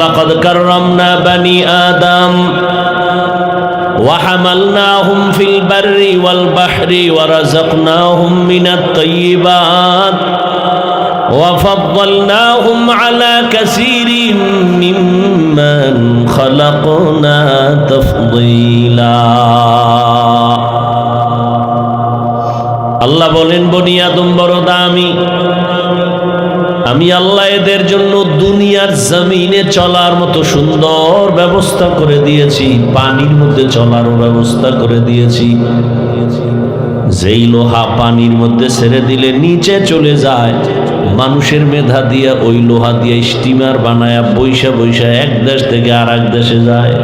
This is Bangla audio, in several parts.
লাকাদ কাররামনা বানি আদম ওয়া হামালনাহুম ফিল বাররি ওয়াল বাহরি ওয়া রাযাকনাহুম মিনাত তাইয়্যিবাত ওয়া ফাদ্দালনাহুম আলা কাসীরিন মিম্মান খালাকনা তাফদীলা। আল্লাহ বলেন, বনি আদম বড় দামি, আমি আল্লাহ এদের জন্য দুনিয়ার জমিনে চলার মতো সুন্দর ব্যবস্থা করে দিয়েছি, পানির মধ্যে চলারও ব্যবস্থা করে দিয়েছি। যেই লোহা পানির মধ্যে ছেড়ে দিলে নিচে চলে যায়, মানুষের মেধা দিয়ে ওই লোহা দিয়ে স্টিমার বানায়া বৈশা বৈশা এক দেশ থেকে আর এক দেশে যায়।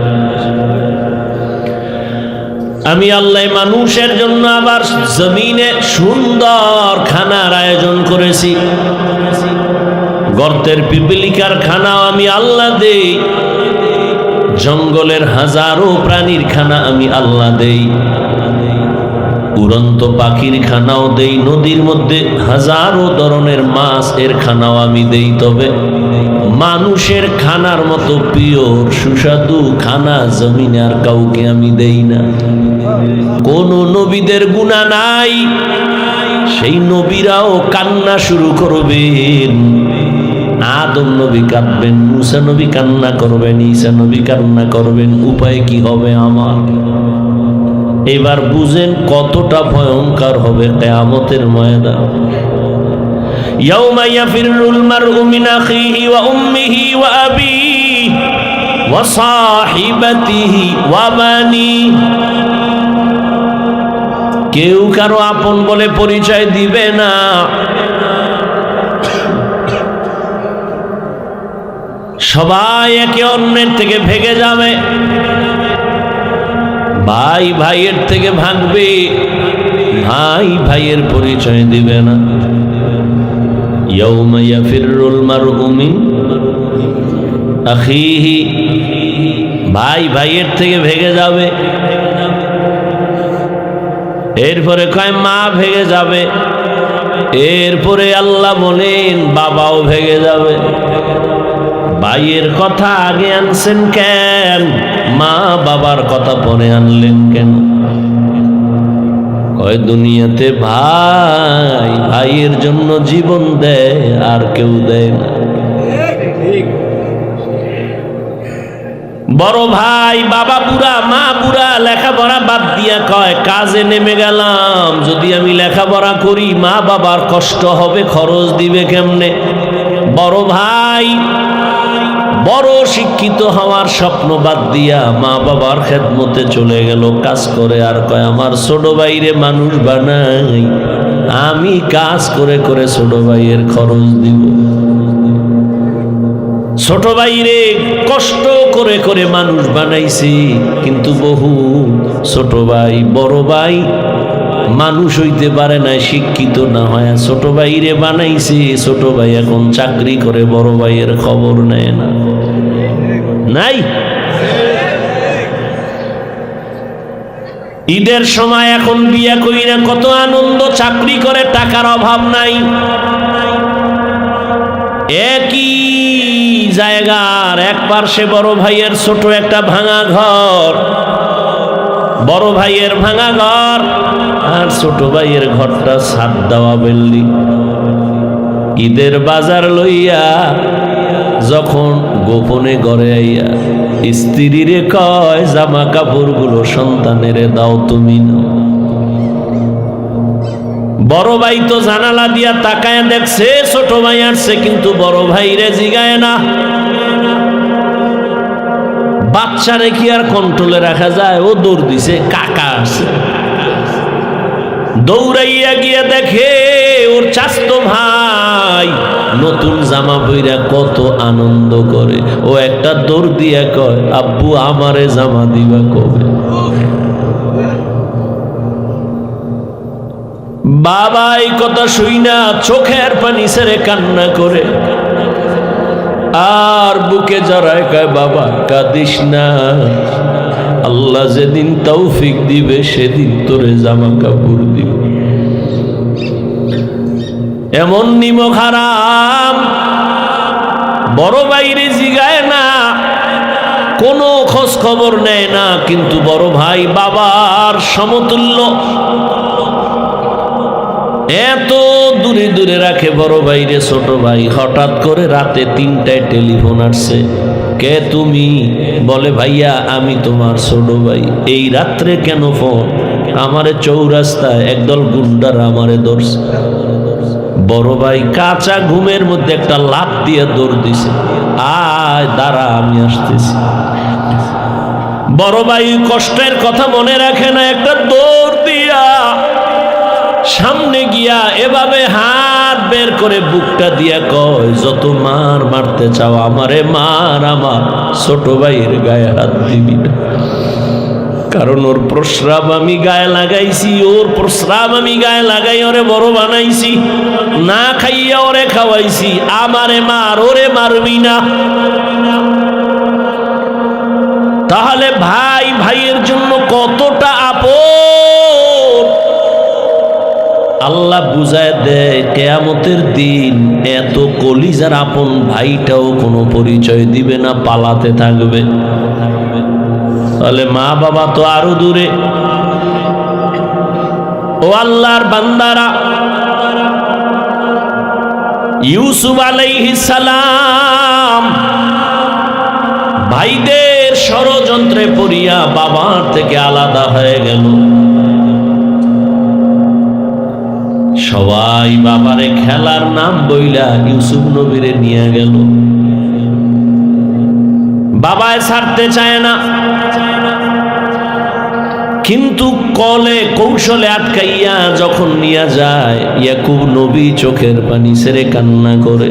আমি আল্লাহ মানুষের জন্য আবার জমিনে সুন্দর খানার আয়োজন করেছি। গর্তের পিপিলিকার খানাও আমি আল্লাহ দেই, জঙ্গলের হাজারো প্রাণীর খানা আমি আল্লাহ দেই, উড়ন্ত পাখির খানাও দেই, নদীর মধ্যে হাজারো ধরনের মাছ এর খানাও আমি দেই। তবে মানুষের খানার মতো পিওর সুস্বাদু খানা জমিনে আর কাউকে আমি দেই না। কোন নবীদের গুনাহ নাই, সেই নবীরাও কান্না শুরু করবেন। আদম নবী কাঁদবেন, মুসা নবী কান্না করবেন, ঈসা নবী কান্না করবেন। উপায় কি হবে আমার? এবার বুঝেন কতটা ভয়ঙ্কর হবে কিয়ামতের ময়দান। ইয়াউমা ইয়াফিরুল মারউ মিন আখিহি ওয়া উম্মিহি ওয়া আবিহি ওয়া সাহিবাতিহি ওয়া বানিহি। কেউ কারো আপন বলে পরিচয় দিবে না। সবাই একে অন্যের থেকে ভেগে যাবে, ভাই ভাইয়ের থেকে ভাগবে, ভাই ভাইয়ের পরিচয় দিবে না। ইয়াউমা ইয়াফিরুল মারউ মিন আখিহি, ভাই ভাইয়ের থেকে ভেগে যাবে। এরপরে কয় মা ভেগে যাবে। এরপরে আল্লাহ বলেন বাবাও ভেগে যাবে। ভাইয়ের কথা আগে আনছেন কেন? মা বাবার কথা পরে আনলেন কেন? কয় দুনিয়াতে ভাই ভাইয়ের জন্য জীবন দেয়, আর কেউ দেয় না। বড় ভাই বাবা বুড়া, মা বুড়া, লেখাপড়া বাদ দিয়া কয় কাজে নেমে গেলাম। যদি আমি লেখাপড়া করি মা বাবার কষ্ট হবে, খরচ দিবে কেমনে? বড় ভাই বড় শিক্ষিত হওয়ার স্বপ্ন বাদ দিয়া মা বাবার খেদমতে চলে গেল, কাজ করে। আর কয় আমার ছোট ভাইরে মানুষ বানাই, আমি কাজ করে করে ছোট ভাইয়ের খরচ দিব। ছোট ভাইরে কষ্ট করে করে মানুষ বানাইছি, কিন্তু বহু ছোট ভাই বড় ভাই মানুষ হইতে পারে না, শিক্ষিত না হয় ছোট ভাইরে বানাইছে। ছোট ভাই এখন চাকরি করে, বড় ভাইয়ের খবর নেয় না। নাই ঈদের সময় এখন বিয়া করি না, কত আনন্দ, চাকরি করে, টাকার অভাব নাই। একই জায়গার এক পার্শ্বে বড় ভাইয়ের ছোট একটা ভাঙা ঘর, বড় ভাইয়ের ভাঙা ঘর আর ছোট ভাইয়ের ঘরটা ছাদ দেওয়া বিল্ডিং। ঈদের বাজার লইয়া যখন গোপনে ঘরে আইয়া স্ত্রীরে কয় জামা কাপড় গুলো সন্তানেরে দাও তুমি নাও। বড় ভাই তো জানালা দিয়া তাকায় দেখছে ছোট ভাই আসছে, কিন্তু বড় ভাইরে জিগায় না। বাচ্চারে কি আর কন্ট্রোলে রাখা যায়? ও দৌড় দিছে, কাকা আসছে। দৌড়াইয়া গিয়ে দেখে ওর চাচতো ভাই নতুন জামা পইরা কত আনন্দ করে। ও একটা দৌড় দিয়া কয় আব্বু আমারে জামা দিবা কবে? বাবা এই কথা শুই না চোখের পানি ছেড়ে কান্না করে, আর বুকে জড়ায় কয় বাবা কাঁদিস না, আল্লাহ যেদিন তৌফিক দিবে সেদিন তোরে জামা কাপড় দিবে। এমন নিমক হারাম বড় বাইরে জিগায় না কোনো খোঁজ খবর নেয় না, কিন্তু বড় ভাই বাবার সমতুল্য, এত দূরে দূরে রাখে বড় ভাই রে। ছোট ভাই হঠাৎ করে রাতে 3টায় টেলিফোন আসছে, কে তুমি? বলে ভাইয়া আমি তোমার ছোট ভাই। এই রাত্রে কেন ফোন? আমারে চৌরাস্তায় একদল গুন্ডারা আমারে ধরছে। বড় ভাই কাঁচা ঘুমের মধ্যে একটা লাফ দিয়ে দৌড় দিছে, আয় দাঁড়া আমি আসতেছি। বড় ভাই কষ্টের কথা মনে রাখে না, একটা দৌড় দিয়া সামনে গিয়া এভাবে হাত বের করে বুকটা দিয়া কয়, যত মার মারতে চাও আমারে মার, আমার ছোট ভাইয়ের গায়ে হাত দিবি না। কারণ ওর প্রস্রাব আমি গায়ে লাগাইছি, ওর প্রস্রাব আমি গায়ে লাগাই ওরে বড় বানাইছি, না খাইয়া ওরে খাওয়াইছি, আমারে মার, ওরে মারবি না। তাহলে ভাই ভাইয়ের জন্য কতটা আপন আল্লাহ বুঝায় দেয়। কিয়ামতের দিন এত কলিজার আপন ভাইটাও কোনো পরিচয় দিবে না, পালাতে থাকবে। তাহলে মা বাবা তো আরো দূরে। ও আল্লাহর বান্দারা, ইউসুফ আলাইহিস সালাম ভাইদের ষড়যন্ত্রে পড়িয়া বাবার থেকে আলাদা হয়ে গেল। সবাই বাবারে খেলার নাম বইলা ইউসুফ নবীরে নিয়ে গেল। বাবায় ছাড়তে চায় না, কিন্তু কলে কৌশলে আটকাইয়া যখন নিয়ে যায়, ইয়াকুব নবী চোখের পানি ছেড়ে কান্না করে।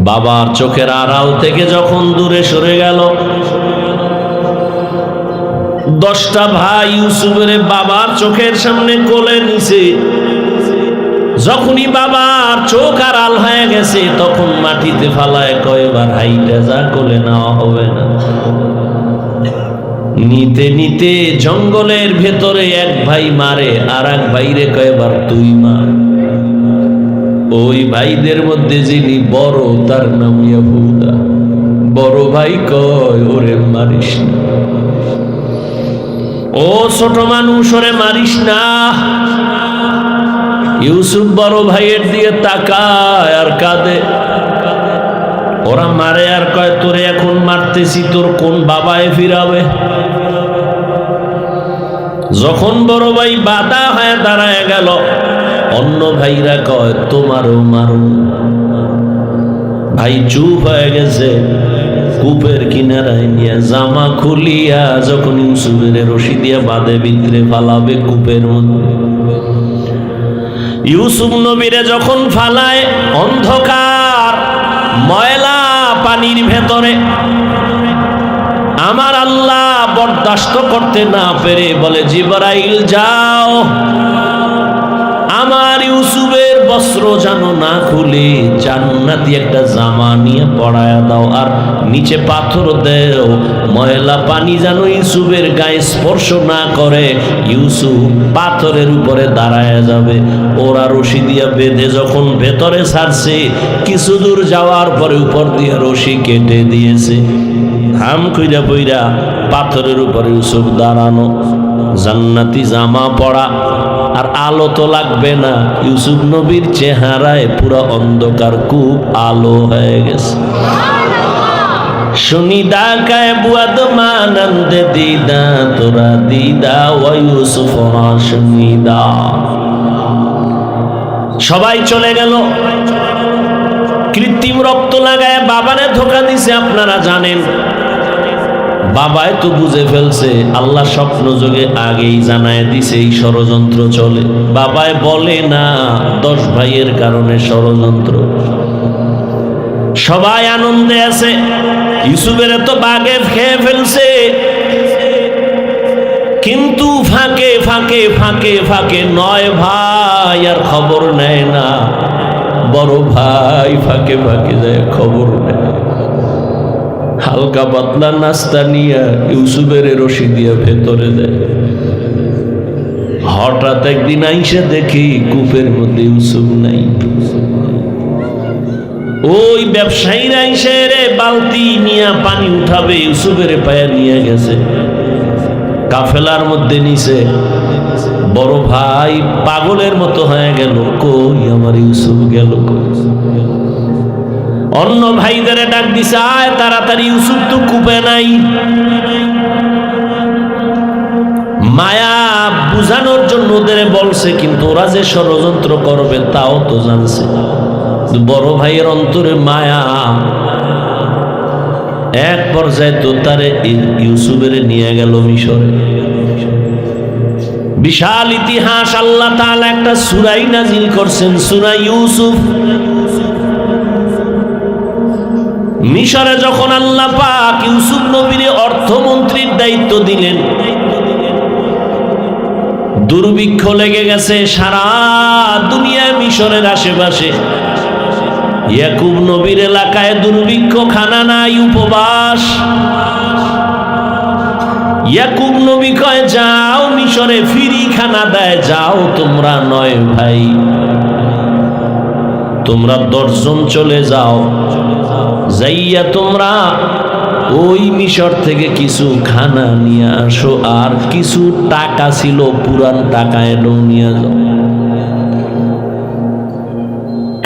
বাবার চোখের আড়াল থেকে যখন দূরে সরে গেল, 10টা ভাই ইউসুফের বাবার চোখের সামনে কোলে নিছে। যখনই বাবার চোখ আড়াল হয়ে গেছে, তখন মাটিতে ফালায় কয়বার হাইটা যা, কোলে নেওয়া হবে না। নিতে নিতে জঙ্গলের ভেতরে এক ভাই মারে, আর এক ভাইরে কয়বার তুই মার। ওই ভাইদের মধ্যে যিনি বড়, তার নাম ইয়াহুদা। বড় ভাই কয়, ওরে মারিস না, ও ছোট মানুষ, ওরে মারিস না। ইউসুফ বড় ভাইয়ের দিয়ে তাকায় আর কাঁদে। ওরা মারে আর কয়, তোরে এখন মারতেছি, তোর কোন বাবায় ফিরাবে? যখন বড় ভাই বাধা হয়ে দাঁড়ায় গেল, অন্য ভাইরা কয়, তোমারও মারো। ভাই চুপ হয়ে গেছে। কূপের কিনারায় নিয়ে জামা খুলিয়া যখন ইউসুফের রশি দিয়া বাঁধে ভিতরে ফালাবে কূপের মধ্যে, ইউসুফ নবীরে যখন ফালায় অন্ধকার ময়লা পানির ভেতরে, আমার আল্লাহ বরদাস্ত করতে না পেরে বলে, জিবরাইল যাও, আমার ইউসুফের বস্ত্র যেন না খুলে জান্নাতি একটা জামা নিয়ে পরায়া দাও, আর নিচে পাথর দেও, ময়লা পানি যেন ইউসুফের গায়ে স্পর্শ না করে। ইউসুফ পাথরের উপরে দাঁড়ায় যাবে। ওরা রশি দিয়া বেঁধে যখন ভেতরে ছাড়ছে, কিছু দূর যাওয়ার পরে উপর দিয়ে রশি কেটে দিয়েছে। হাম কইরা বইরা পাথরের উপরে ইউসুফ দাঁড়ানো, জান্নাতি জামা পরা, আর আলো তো লাগবে না। ইউসুফ নবীর চেহারায় পুরো অন্ধকার, খুব আলো হয়ে গেছে। শুনিদা কায় বুয়াদ মানন্দ দিদা, তোরা দিদা ও ইউসুফ শুনিদা। সবাই চলে গেল। কৃত্রিম রক্ত লাগায় বাবারে ধোকা দিছে, আপনারা জানেন। বাবাই তো বুঝে ফেলছে, আল্লাহ স্বপ্ন যোগে আগেই জানায় দিছে এই ষড়যন্ত্র চলে। বাবাই বলে না 10 ভাইয়ের কারণে ষড়যন্ত্র। সবাই আনন্দে আছে, ইউসুফের তো বাগে খেয়ে ফেলছে, কিন্তু ফাঁকে ফাঁকে ফাঁকে ফাঁকে 9 ভাই আর খবর নেয় না। বড় ভাই ফাঁকে ফাঁকে যায়, খবর নেয়। হালকা পাতলা নাস্তা নিয়ে ইউসুফের রশি দিয়ে ভেতরে দেয়। হঠাৎ একদিন আইসা দেখি কূপের মধ্যে ইউসুফ নাই। ওই ব্যবসায়ীরা এসে রে বালতি নিয়ে পানি উঠাবে, ইউসুফের পায়ে নিয়ে গেছে, কাফেলার মধ্যে নিছে। বড় ভাই পাগলের মতো হয়ে গেল, কই আমার ইউসুফ গেল কই? অন্য ভাইদের ডাক দিছে, আয় তাড়াতাড়ি, ইউসুফ তো কূপে নাই। মায়া বুঝানোর জন্য ওদের বলছে, কিন্তু ওরা যে ষড়যন্ত্র করবে তাও তো জানছে। বড় ভাইয়ের অন্তরে মায়া, এক পর্যায়ে তো তারে ইউসুফের নিয়ে গেল মিশরে। বিশাল ইতিহাস। আল্লাহ তাআলা একটা সূরা নাযিল করছেন, সূরা ইউসুফ। মিশরে যখন আল্লাহ পাক ইউসুফ নবীর অর্থমন্ত্রীর দায়িত্ব দিলেন, দুর্ভিক্ষ লেগে গেছে সারা দুনিয়ায়, মিশরের আশেপাশে। ইয়াকুব নবীর এলাকায় দুর্ভিক্ষ, খানা নাই, উপবাস। ইয়াকুব নবী কয়, যাও মিশরে ফ্রি খানা দেয়, যাও তোমরা 9 ভাই, তোমরা 10 জন চলে যাও, যাইয়া তোমরা ওই মিশর থেকে কিছু খানা নিয়ে আসো, আর কিছু টাকা ছিল পুরান টাকা এলো নিয়ে যাও।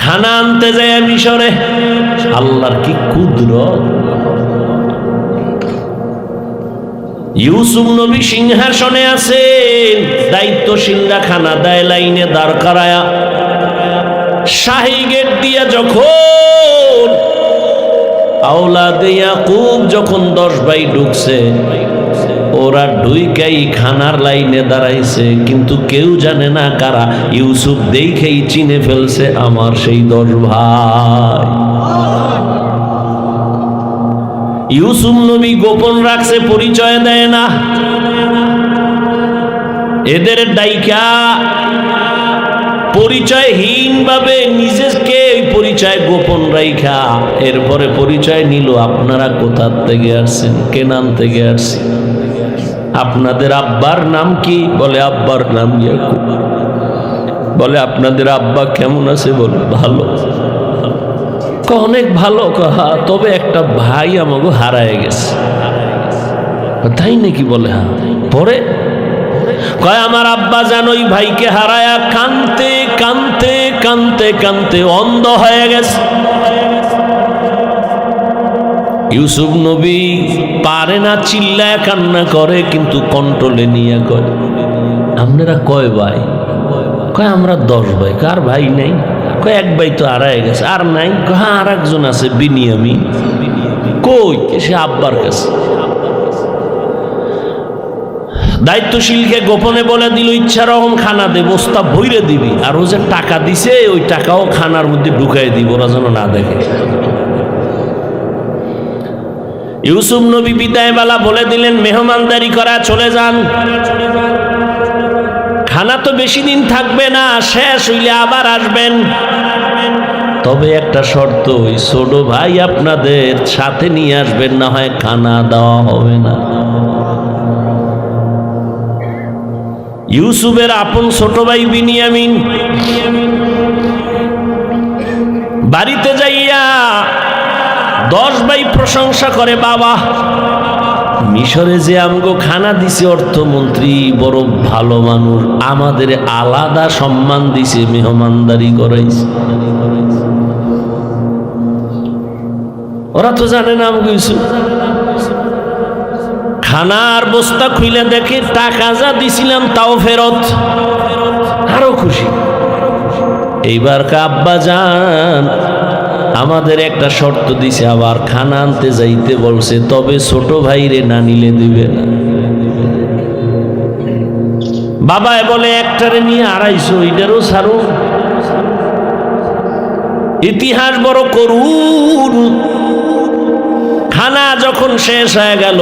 খানা আনতে যায় মিশরে। আল্লাহর কি কুদরত! ইউসুফ নবী সিংহাসনে আছেন, দায়িত্বশীলরা খানা দেয় লাইনে দাঁড় করায়া। শাহী গেট দিয়া যখন আওলাদে ইয়াকুব যখন 10 ভাই ঢুকছে, ওরা ঢুইকাই খানার লাইনে দাঁড়াইছে, কিন্তু কেউ জানে না কারা। ইউসুফ দেখেই চিনে ফেলছে আমার সেই 10 ভাই। ইউসুফ নবী গোপন রাখছে, পরিচয় দেয় না। এদের ডাইকা পরিচয়হীন ভাবে নিজেকে পরিচয় গোপন রাইখা এরপরে পরিচয় নিল, আপনারা কোথা থেকে আসছেন, কেনান থেকে আসছি। আপনাদের আব্বার নাম কি? বলে আব্বার নাম ইয়াকুব। বলে আপনাদের আব্বা কেমন আছে? বলে ভালো। অনেক ভালো। হ্যাঁ, তবে একটা ভাই আমাকে হারায় গেছে। তাই নাকি? বলে হ্যাঁ। পরে কয়, আমার আব্বা যেন ওই ভাইকে হারায়া কানতে কানতে কানতে কানতে অন্ধ হয়ে গেছে। ইউসুফ নবী পারে না, চিল্লায় কান্না করে, কিন্তু কন্ট্রোলে নিয়ে কয়, আপনারা কয় ভাই? কয় আমরা 10 ভাই। কার ভাই নেই? কয় এক ভাই তো হারায় গেছে। আর নাই? হ্যাঁ আর একজন আছে, বিনিয়ামিন। কই? সে আব্বার কাছে। দায়িত্বশীলকে গোপনে বলে দিল, ইচ্ছা রকম খানা দে, বস্তা ভইরে দিবি, আর ও যে টাকা দিছে ওই টাকাও খানার মধ্যে ঢুকাই দিব, ওরা যেন না দেখে। ইউসুফ নবী বিদায় বেলা বলে দিলেন, মেহমানদারি করা, চলে যান। খানা তো বেশি দিন থাকবে না, শেষ হইলে আবার আসবেন। তবে একটা শর্ত, ওই ছোট ভাই আপনাদের সাথে নিয়ে আসবেন, না হয় খানা দেওয়া হবে না। ইউসুফের আপন ছোট ভাই বিনিয়ামিন বাড়িতে যাইয়া 10 ভাই প্রশংসা করে, বাবা মিশরে যে আমগো খানা দিছে অর্থমন্ত্রী, বড় ভালো মানুষ, আমাদের আলাদা সম্মান দিছে, মেহমানদারি করাইছে। ওরা তো জানে না আমগো ইউসুফ। খানার বস্তা খুলে দেখে টাকা যা দিছিলাম তাও ফেরত, আরো খুশি। এইবার আব্বা যান আমাদের একটা শর্ত দিছে, আবার খানা আনতে যাইতে বলছে, তবে ছোট ভাইরে না নিলে দিবে না। বাবায় বলে, একটারে নিয়ে 250, এটারও ছাড়ো। ইতিহাস বড় করুণ। খানা যখন শেষ হয়ে গেল,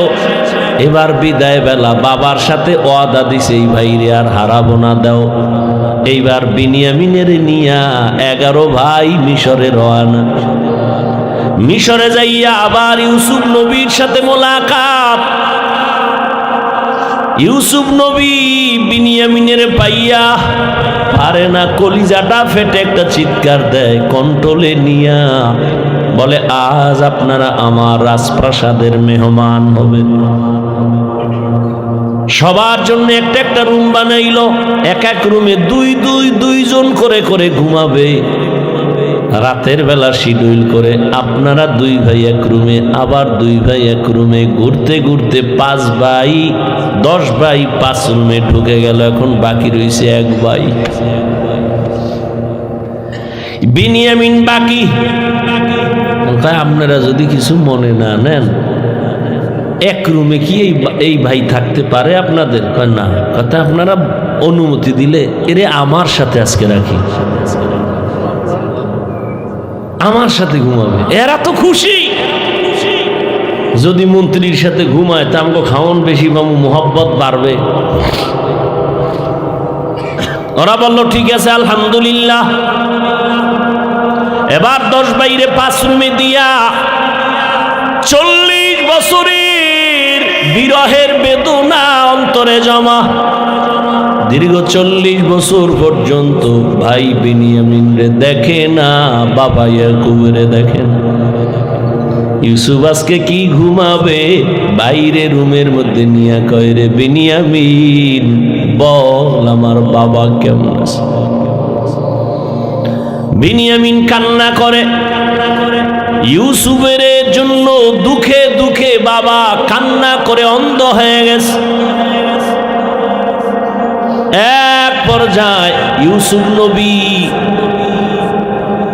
এবার বিদায় বেলা বাবার সাথে ওয়াদা দিছে, এই ভাইরে আর হারাবো না, দাও। এইবার বিনিয়ামিনের নিয়া 11 ভাই মিশরে রওনা। মিশরে যাইয়া আবার ইউসুফ নবীর সাথে মোলাকাত। ইউসুফ নবী বিনিয়ামিনের পাইয়া পারে না, কলিজাটা ফেটে একটা চিৎকার দেয়, কন্ট্রোলে নিয়া বলে আজ আপনারা আমার রাজপ্রাসাদের মেহমান হবেন। সবার জন্য একটা একটা রুম বানাইলো, এক এক রুমে দুইজন করে করে ঘুমাবে। রাতের বেলা শিডিউল করে আপনারা 2 ভাই এক রুমে, আবার 2 ভাই এক রুমে, ঘুরতে ঘুরতে 5 ভাই 10 ভাই 5 রুমে ঢুকে গেল। এখন বাকি রয়েছে 1 ভাই বিনিয়ামিন বাকি। আপনারা যদি কিছু মনে না নেন, এক রুমে কি এই ভাই থাকতে পারে আপনাদের? না, কথা আপনারা অনুমতি দিলে এরে আমার সাথে আজকে রাখি, আমার সাথে ঘুমাবে। এরা তো খুশি। যদি মন্ত্রীর সাথে ঘুমায় তা আমাকে খাওয়ান বেশি পাবো, মোহাব্বত বাড়বে। ওরা বলল ঠিক আছে আলহামদুলিল্লাহ। এবার 10 বাইরে 5 রুমে দিয়া 40 বছরের বিরহের বেদনা অন্তরে জমা। দীর্ঘ 40 বছর পর্যন্ত ভাই বিনিয়ামিন রে দেখে না, বাবা ইয়াকুবরে দেখেন। ইউসুফ আজকে কি ঘুমাবে? বাইরে রুমের মধ্যে নিয়ে কয়, রে বিনিয়ামিন বল আমার বাবা কেমন আছে? বিনিয়ামিন কান্না করে। ইউসুফের জন্য দুঃখে দুঃখে বাবা কান্না করে অন্ধ হয়ে গেছে। এক পর্যায়ে ইউসুফ নবী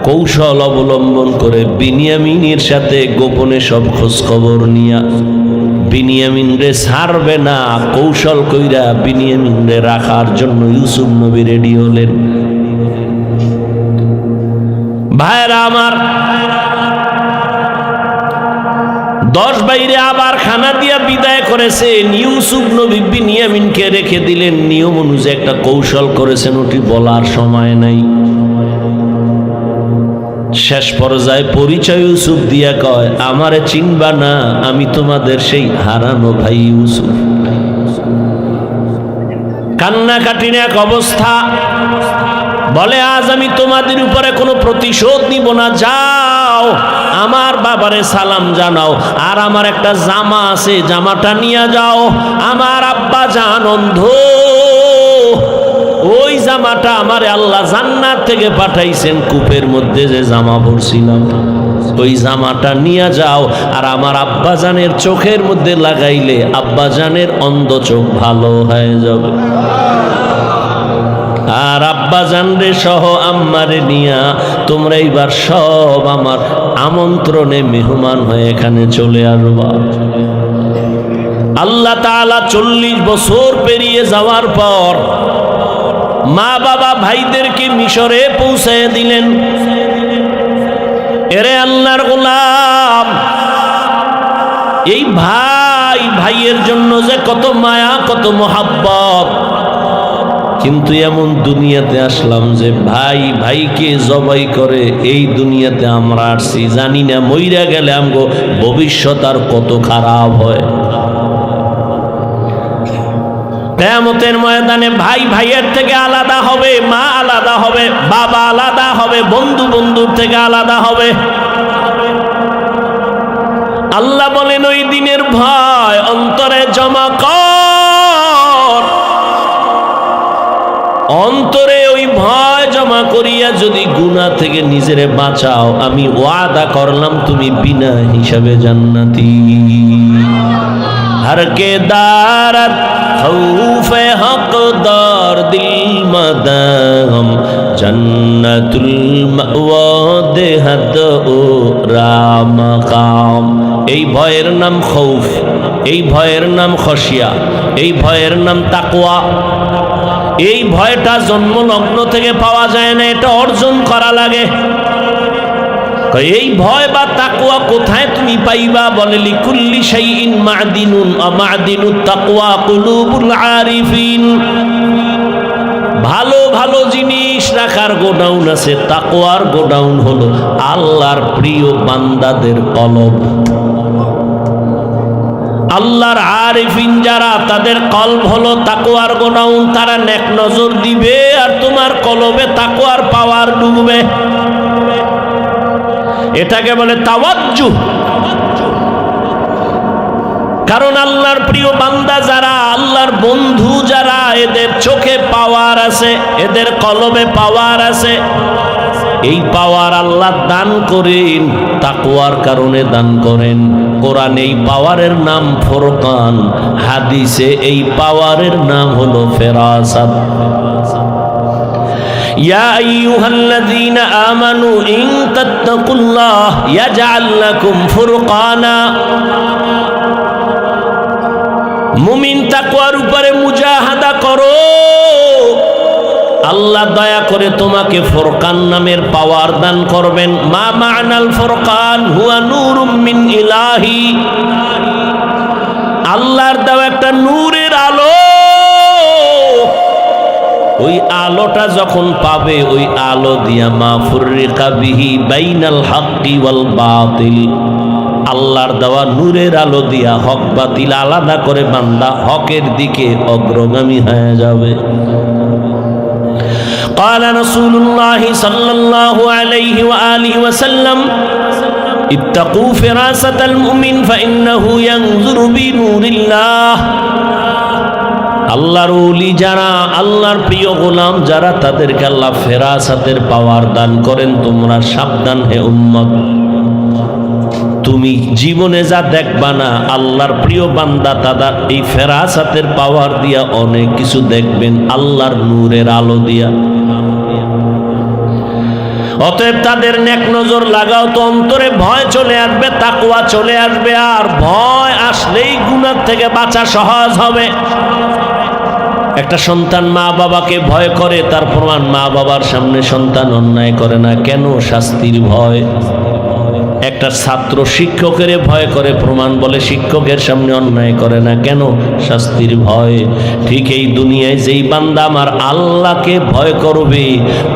কৌশল অবলম্বন করে বিনিয়ামিনের সাথে গোপনে সব খোঁজ খবর নিয়া বিনিয়ামিন রে ছাড়বে না, কৌশল কইরা বিনিয়ামিন রে রাখার জন্য ইউসুফ নবী রেডি হলেন। ভাইরা আমার, 10 বাইরে আবার খানা দিয়া বিদায় করেছেন। ইউসুফ নবী বিনিয়ামিনকে রেখে দিলেন। নিয়ম অনুযায়ী একটা কৌশল করেছেন, ওটি বলার সময় নাই। শেষ পর্যায়ে পরিচয় ইউসুফ দিয়া কয়, আমারে চিনবা না, আমি তোমাদের সেই হারানো ভাই ইউসুফ। কান্নাকাটির এক অবস্থা। বলে আজ আমি তোমাদের উপরে কোনো প্রতিশোধ নিব না, যাও আমার বাবারে সালাম জানাও, আর আমার একটা জামা আছে, জামাটা নিয়ে যাও। আমার আব্বা জান অন্ধ, ওই জামাটা আমার আল্লাহ জান্নাত থেকে পাঠাইছেন। কূপের মধ্যে যে জামা পরছিলাম ওই জামাটা নিয়ে যাও, আর আমার আব্বাজানের চোখের মধ্যে লাগাইলে আব্বাজানের অন্ধ চোখ ভালো হয়ে যাবে। আর আব্বাজান রে সহ আম্মারে নিয়া তোমরা এইবার সব আমার আমন্ত্রণে মেহমান হয়ে এখানে চলে আসবা। আল্লাহ তাআলা 40 বছর পেরিয়ে যাওয়ার পর মা বাবা ভাইদেরকে মিশরে পৌঁছে দিলেন। এরে আল্লাহর গোলাম, এই ভাই ভাইয়ের জন্য যে কত মায়া, কত মোহাব্বত, কিন্তু এমন দুনিয়াতে আসলাম যে ভাই ভাইকে জবাই করে এই দুনিয়াতে আমরা আসছি। জানি না মইরা গেলে আমগো ভবিষ্যৎ আর কত খারাপ হয়। কিয়ামতের ময়দানে ভাই ভাইয়ের থেকে আলাদা হবে, মা আলাদা হবে, বাবা আলাদা হবে, বন্ধু বন্ধুর থেকে আলাদা হবে। আল্লাহ বলেন ওই দিনের ভয় অন্তরে জমা কর। অন্তরে ওই ভয় জমা করিয়া যদি গুনাহ থেকে নিজেরে বাঁচাও, আমি ওয়াদা করলাম তুমি বিনা হিসাবে জান্নাতি। हर के दारत खौफ हकदार दिल मदाम जन्नतुल मावा देहत ओ रामकाम। এই ভয়ের নাম খৌফ, এই ভয়ের নাম খশিয়া, এই ভয়ের নাম তাকওয়া। এই ভয়টা জন্মলগ্ন থেকে পাওয়া যায় না, এটা অর্জন করা লাগে। এই ভয় বা তাকওয়া কোথায় তুমি পাইবা? বলে লিকুল্লি শাইইন মা'দিনুন ওয়া মা'দিনুত তাকওয়া কুলুবুল আরিফিন। ভালো ভালো জিনিস রাখার গোডাউন আছে, তাকওয়ার গোডাউন হলো আল্লাহর প্রিয় বান্দাদের কলব। আল্লাহর আরিফিন যারা, তাদের কলব হলো তাকওয়ার গোডাউন। তারা নেক নজর দিবে আর তোমার কলবে তাকওয়ার পাওয়ার ডুববে। এটাকে বলে তাওয়াজ্জুহ। কারণ আল্লাহর প্রিয় বান্দা যারা, আল্লাহর বন্ধু যারা, এদের চোখে পাওয়ার আছে, এদের কলবে পাওয়ার আছে। এই পাওয়ার আল্লাহ দান করেন, তাকওয়ার কারণে দান করেন। কোরআনে এই পাওয়ারের নাম ফুরকান, হাদিসে এই পাওয়ারের নাম হলো ফেরাসাত। ইয়া আইয়ুহাল্লাযীনা আমানু ইন তাত্তাকুল্লাহ ইয়াজআল লাকুম ফুরকানা। মুমিন তাকওয়ার উপরে মুজাহাদা করো, আল্লাহ দয়া করে তোমাকে ফুরকান নামের পাওয়ার দান করবেন। মা মা'নাল ফুরকান হুয়া নূরুম মিন ইলাহি, আল্লাহর দেওয়া একটা নূরের আলো। ওই আলোটা যখন পাবে, ওই আলো দিয়া মা ফুররিকা বিহি বাইনাল হাক্কি ওয়াল বাতিল, আল্লাহর দেওয়া নূরের আলো দিয়া হক বাতিল আলাদা করে বান্দা হকের দিকে অগ্রগামী হয়ে যাবে। قال رسول الله صلى الله عليه وآله وسلم اتقوا فراسة المؤمن فإنه ينظر بنور الله। আল্লাহর ওলি যারা, আল্লাহর প্রিয় গোলাম যারা, তাদেরকে আল্লাহ ফেরাসাতের পাওয়ার দান করেন। তোমরা সাবধান হে উম্মত, তুমি জীবনে যা দেখবা না, আল্লাহর প্রিয় বান্দা তাদের এই ফেরাসাতের পাওয়ার দিয়া অনেক কিছু দেখবেন, আল্লাহর নূরের আলো দিয়া। অতএব তাদের নেক নজর লাগাও তো অন্তরে ভয় চলে আসবে, তাকওয়া চলে আসবে। আর ভয় আসলেই গুনাহ থেকে বাঁচা সহজ হবে। একটা সন্তান মা বাবাকে ভয় করে, তার প্রমাণ মা বাবার সামনে সন্তান অন্যায় করে না কেন? শাস্তির ভয়। একটা ছাত্র শিক্ষকের ভয় করে, প্রমাণ বলে শিক্ষকের সামনে অন্যায় করে না কেন? শাস্তির ভয়। ঠিক এই দুনিয়ায় যেই বান্দা আমার আল্লাহকে ভয় করবে,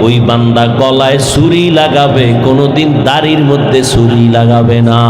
ওই বান্দা গলায় ছুরি লাগাবে, কোনোদিন দাড়ির মধ্যে ছুরি লাগাবে না।